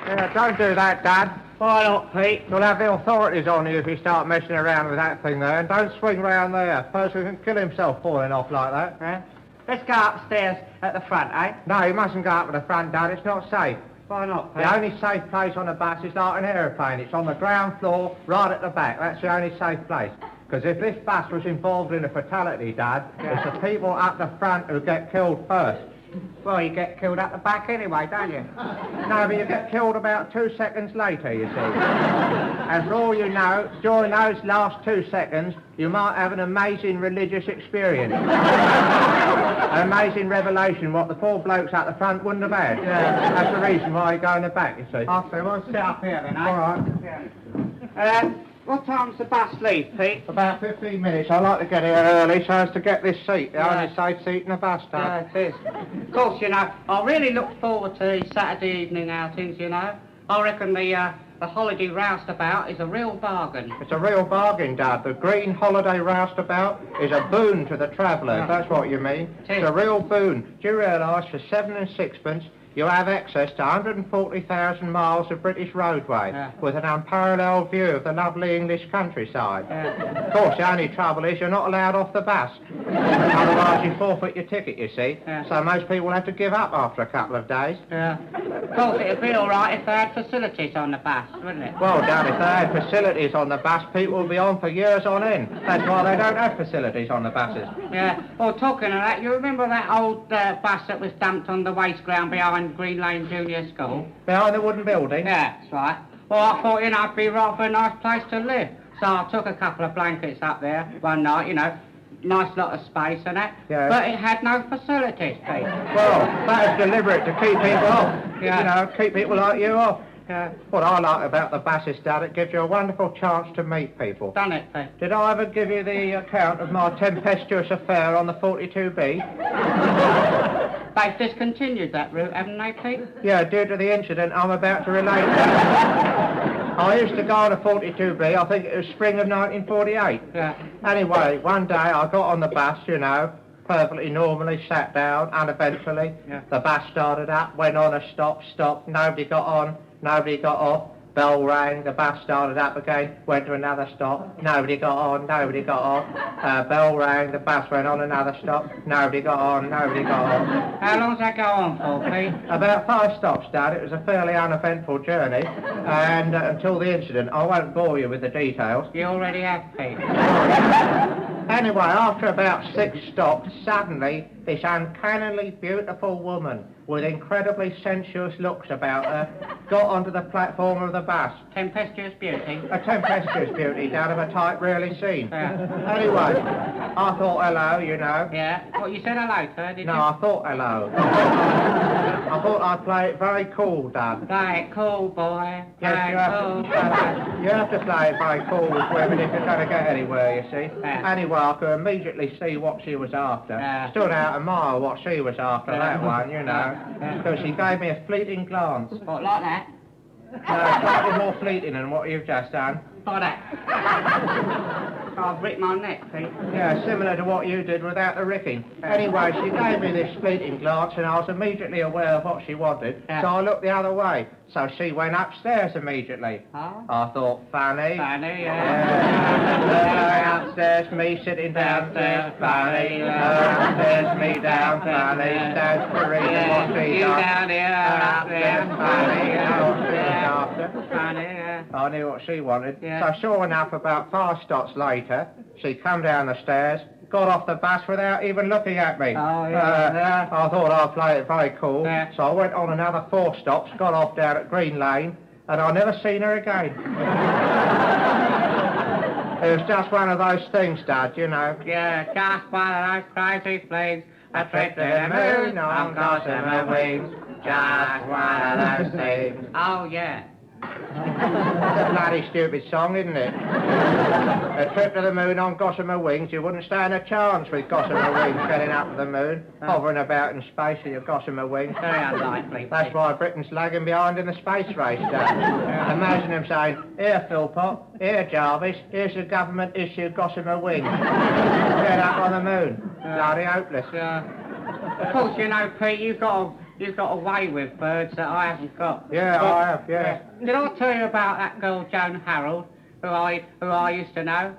Yeah, don't do that, Dad. Why not, Pete? You'll have the authorities on you if you start messing around with that thing there, and don't swing round there. Person can kill himself falling off like that. Yeah? Let's go upstairs at the front, eh? No, you mustn't go up to the front, Dad. It's not safe. Why not, Pete? The only safe place on the bus is like an aeroplane. It's on the ground floor, right at the back. That's the only safe place. Because if this bus was involved in a fatality, Dad, it's the people up the front who get killed first. Well, you get killed at the back anyway, don't you? No, but you get killed about 2 seconds later, you see. And for all you know, during those last 2 seconds, you might have an amazing religious experience. An amazing revelation what the poor blokes at the front wouldn't have had. Yeah. That's the reason why you go in the back, you see. I see. We'll sit up here then, eh? All right. Yeah. What time's the bus leave, Pete? About 15 minutes. I like to get here early so as to get this seat. The only safe seat in the bus, Dad. Yeah, it is. Of course, you know, I really look forward to these Saturday evening outings, you know. I reckon the holiday roustabout is a real bargain. It's a real bargain, Dad. The green holiday roustabout is a boon to the traveller, if that's what you mean. It's a real boon. Do you realise for 7 and 6pence you have access to 140,000 miles of British roadway with an unparalleled view of the lovely English countryside. Of course, the only trouble is you're not allowed off the bus. Otherwise you forfeit your ticket, you see. So most people have to give up after a couple of days. Of course, it'd be all right if they had facilities on the bus, wouldn't it? Well, Dad, if they had facilities on the bus, people would be on for years on end. That's why they don't have facilities on the buses. Yeah. Well, talking of that, you remember that old bus that was dumped on the waste ground behind Green Lane Junior School? Behind the wooden building? Yeah, that's right. Well, I thought, you know, it'd be rather a nice place to live. So I took a couple of blankets up there one night, you know, nice lot of space and that. Yeah. But it had no facilities, Pete. Well, that is deliberate to keep people off. Yeah. You know, keep people like you off. What I like about the buses, Dad, it gives you a wonderful chance to meet people. Done it, Pete. Did I ever give you the account of my tempestuous affair on the 42B? They've discontinued that route, haven't they, Pete? Yeah, due to the incident I'm about to relate. I used to go on a 42B, I think it was spring of 1948. Yeah. Anyway, one day I got on the bus, you know, perfectly normally, sat down, uneventfully. Yeah. The bus started up, went on a stop, nobody got on, nobody got off. Bell rang, the bus started up again, went to another stop, nobody got on, nobody got off. Bell rang, the bus went on another stop, nobody got on, nobody got off. How long's that go on for, Pete? About 5 stops, Dad. It was a fairly uneventful journey, and until the incident, I won't bore you with the details. You already have, Pete. Anyway, after about 6 stops, suddenly this uncannily beautiful woman with incredibly sensuous looks about her got onto the platform of the bus. Tempestuous beauty. A tempestuous beauty, Dad, of a type rarely seen. Yeah. Anyway, I thought hello, you know. Yeah. What, you said hello to her, did you? No, I thought hello. I thought I'd play it very cool, Dad. Play it cool, boy. Yes, you have to play it very cool with women if you're going to get anywhere, you see. Yeah. Anyway, I could immediately see what she was after. Yeah. Stood out a mile what she was after, that one, you know. Yeah. So she gave me a fleeting glance. What, like that? No, slightly more fleeting than what you've just done. Like that. I've ripped my neck, Pete. Yeah, similar to what you did without the ricking. Anyway, she gave me this fleeting glance and I was immediately aware of what she wanted, Yeah. so I looked the other way. So she went upstairs immediately. Oh? I thought, funny. Funny, Her upstairs, me sitting downstairs, funny. Her upstairs, me down, funny. Stands for reading what she's You after. down here, Her up there. upstairs, funny. You know what she's after. Funny, yeah. I knew what she wanted. Yeah. So sure enough, about 5 stops later, she come down the stairs, got off the bus without even looking at me. Oh, yeah. I thought I'd play it very cool. Yeah. So I went on another 4 stops, got off down at Green Lane, and I never seen her again. It was just one of those things, Dad, you know. Yeah, just one of those crazy flings. A trip to the moon on gossamer wings. Just one of those things. Oh, yeah. It's a bloody stupid song, isn't it? A trip to the moon on gossamer wings. You wouldn't stand a chance with gossamer wings getting up to the moon, hovering about in space with your gossamer wings. Very unlikely. That's why Britain's lagging behind in the space race, Dad. Imagine them saying, here, Philpott, here, Jarvis, here's the government-issued gossamer wings. Get up on the moon. Bloody hopeless. Of course, you know, Pete, you've got to you've got a way with birds that I haven't got. Yeah, But, I have, yeah. Did I tell you about that girl, Joan Harold, who I used to know?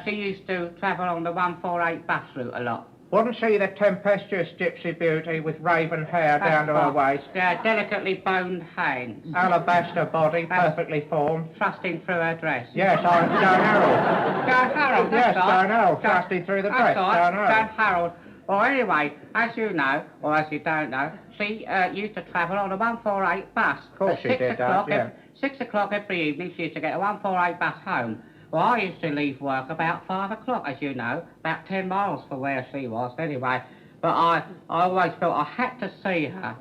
She used to travel on the 148 bus route a lot. Wasn't she the tempestuous gypsy beauty with raven hair down to her waist? Yeah, delicately boned hands. Alabaster body, perfectly formed. Thrusting through her dress. Yes, I'm Joan Harold. Joan Harold, Yes, that's right. Joan Harold, thrusting through the dress. That's right, Joan Harold. Joan Harold. Well, anyway, as you know, or as you don't know, she used to travel on a 148 bus. Of course she did that, yeah. 6 o'clock every evening, she used to get a 148 bus home. Well, I used to leave work about 5 o'clock, as you know, about 10 miles from where she was, anyway. But I always felt I had to see her.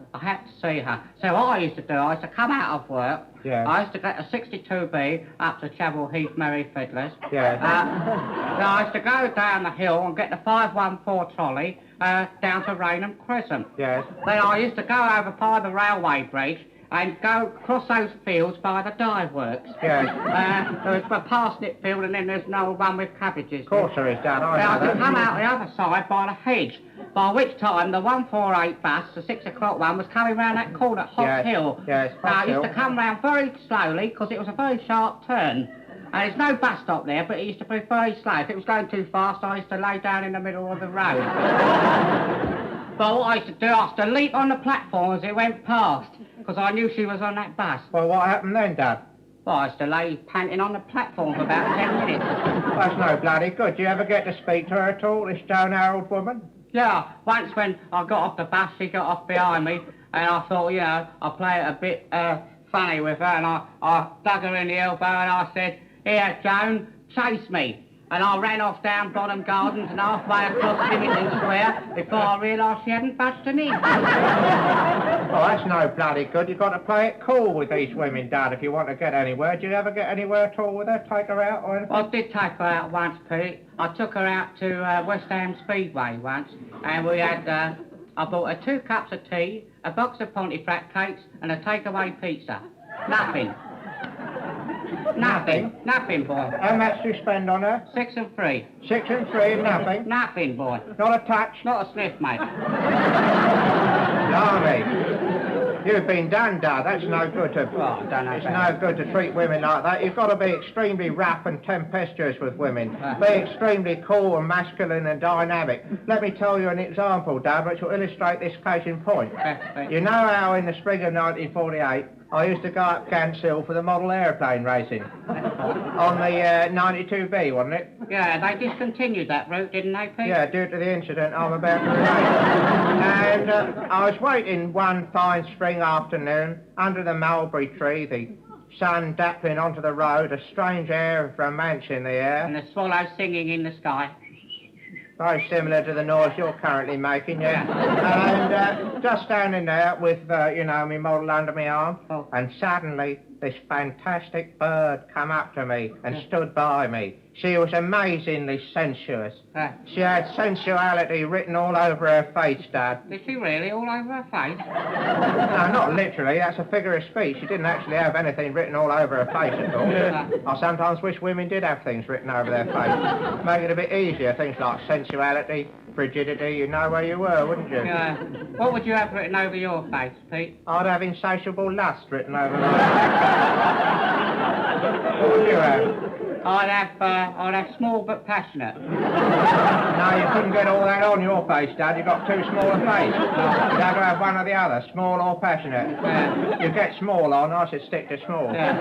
So what I used to do, I used to come out of work. Yeah. I used to get a 62B up to Chapel Heath Merry Fiddlers. Yeah. Then I used to go down the hill and get the 514 trolley down to Rainham Crescent. Yes. Then I used to go over by the railway bridge and go across those fields by the dye works. Yes. There's a parsnip field and then there's another one with cabbages. Of course there is, Dad, I Then I know could that. come out the other side by the hedge, by which time the 148 bus, the 6 o'clock one, was coming round that corner, Hot Hill. Yes, Now, Hot it used Hill. to come round very slowly, because it was a very sharp turn. And there's no bus stop there, but it used to be very slow. If it was going too fast, I used to lay down in the middle of the road. But what I used to do, I used to leap on the platform as it went past, because I knew she was on that bus. Well, what happened then, Dad? Well, I used to lay panting on the platform for about 10 minutes. That's no bloody good. Do you ever get to speak to her at all, this Joan Harold woman? Yeah, once when I got off the bus, she got off behind me, and I thought, you know, I'll play it a bit funny with her, and I dug her in the elbow, and I said, "Here, Joan, chase me." And I ran off down Bottom Gardens and halfway across Symington Square before I realised she hadn't budged an inch. Well, that's no bloody good. You've got to play it cool with these women, Dad, if you want to get anywhere. Do you ever get anywhere at all with her? Take her out or anything? Well, I did take her out once, Pete. I took her out to West Ham Speedway once, and we had, I bought her 2 cups of tea, a box of Pontefract cakes, and a takeaway pizza. Nothing. Nothing, boy. How much do you spend on her? 6 and 3. 6 and 3 and nothing? Nothing, boy. Not a touch? Not a sniff, mate. Blimey. You've been done, Dad. That's no good to... Well, I don't know It's about no good to treat women like that. You've got to be extremely rough and tempestuous with women. Be extremely cool and masculine and dynamic. Let me tell you an example, Dad, which will illustrate this case in point. You know how in the spring of 1948, I used to go up Ganseville for the model aeroplane racing. On the 92B, wasn't it? Yeah, they discontinued that route, didn't they, Pete? Yeah, due to the incident I'm about to relate. And I was waiting one fine spring afternoon under the mulberry tree, the sun dappling onto the road, a strange air of romance in the air. And the swallows singing in the sky. Very similar to the noise you're currently making, yeah. And just standing there with, you know, my model under my arm, and suddenly this fantastic bird come up to me and stood by me. She was amazingly sensuous. She had sensuality written all over her face, Dad. Did she really? All over her face? No, not literally. That's a figure of speech. She didn't actually have anything written all over her face at all. I sometimes wish women did have things written over their face. Make it a bit easier. Things like sensuality, frigidity. You'd know where you were, wouldn't you? Yeah. What would you have written over your face, Pete? I'd have insatiable lust written over my face. What would you have? I'd have small but passionate. No, you couldn't get all that on your face, Dad. You've got too small a face. You'd have to have one or the other, small or passionate. Yeah. You get small on, I should stick to small. Yeah.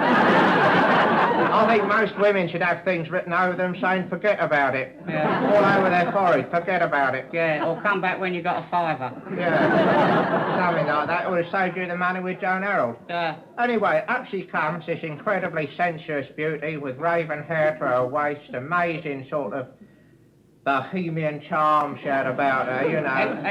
I think most women should have things written over them saying forget about it. Yeah. All over their forehead, forget about it. Yeah, or come back when you got a £5. Yeah. Something like that would have saved you the money with Joan Harold. Yeah. Anyway, up she comes, this incredibly sensuous beauty with raven hair to her waist, amazing sort of bohemian charm she had about her, you know.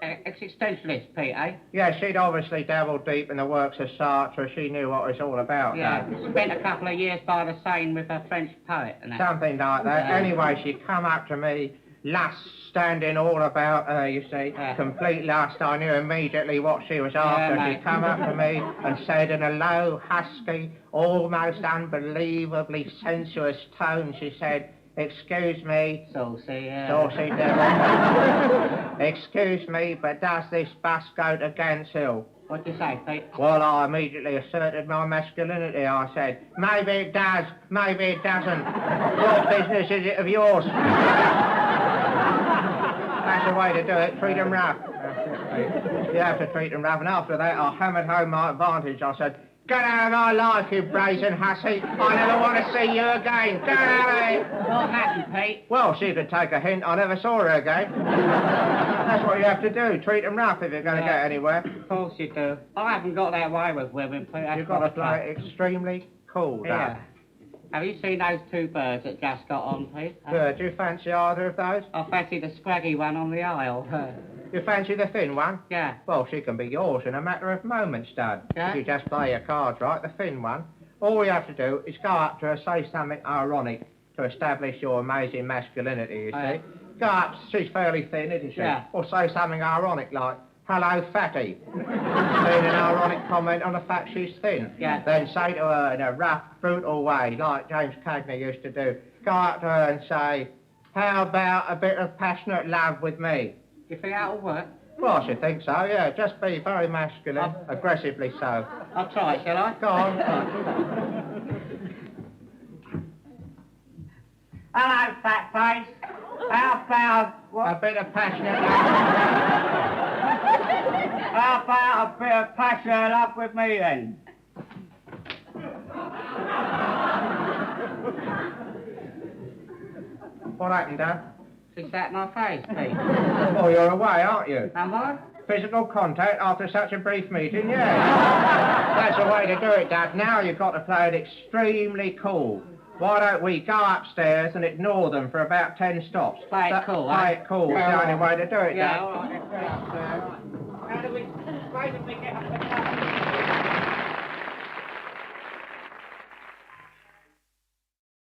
An existentialist, Pete, eh? Yeah, she'd obviously dabbled deep in the works of Sartre. She knew what it was all about. Yeah, Though. spent a couple of years by the Seine with a French poet and that. Something like that. Yeah. Anyway, she come up to me, lust standing all about her, you see. Yeah. Complete lust. I knew immediately what she was after. Yeah, She mate. come up to me and said in a low, husky, almost unbelievably sensuous tone, she said, Excuse me, Saucy, yeah. saucy devil. Excuse me, but does this bus go to Ganseville? What'd you say, Pete? Well, I immediately asserted my masculinity. I said, maybe it does, maybe it doesn't. What business is it of yours? That's the way to do it. Treat them rough. You have to treat them rough. And after that, I hammered home my advantage. I said, get out of my life, you brazen hussy. I never want to see you again. Get out of here. What happened, Pete? Well, she could take a hint. I never saw her again. That's what you have to do. Treat them rough if you're going to get anywhere. Of course you do. I haven't got that way with women, Pete. That's You've got to play it extremely cool, Dad. Yeah. Have you seen those two birds that just got on, Pete? Good. Do you fancy either of those? I fancy the scraggy one on the aisle. You fancy the thin one? Yeah. Well, she can be yours in a matter of moments, Dad. Yeah? If you just play your cards right, the thin one. All you have to do is go up to her, say something ironic to establish your amazing masculinity, you see. Yeah. Go up, she's fairly thin, isn't she? Yeah. Or say something ironic like, hello, fatty. Mean an ironic comment on the fact she's thin. Yeah. Then say to her in a rough, brutal way, like James Cagney used to do, go up to her and say, how about a bit of passionate love with me? You think that'll work? Well, I should think so, yeah. Just be very masculine, aggressively so. I'll try it, shall I? Go on. Hello, fat face. How about A bit of passionate How about a bit of passion up with me then? What happened, Dad? She sat in my face, Pete. Oh, you're away, aren't you? Am I? Physical contact after such a brief meeting, yeah. That's the way to do it, Dad. Now you've got to play it extremely cool. Why don't we go upstairs and ignore them for about 10 stops? Play it cool, Play it cool. It's the only way to do it, Yeah, Dad. all right. How do we get up the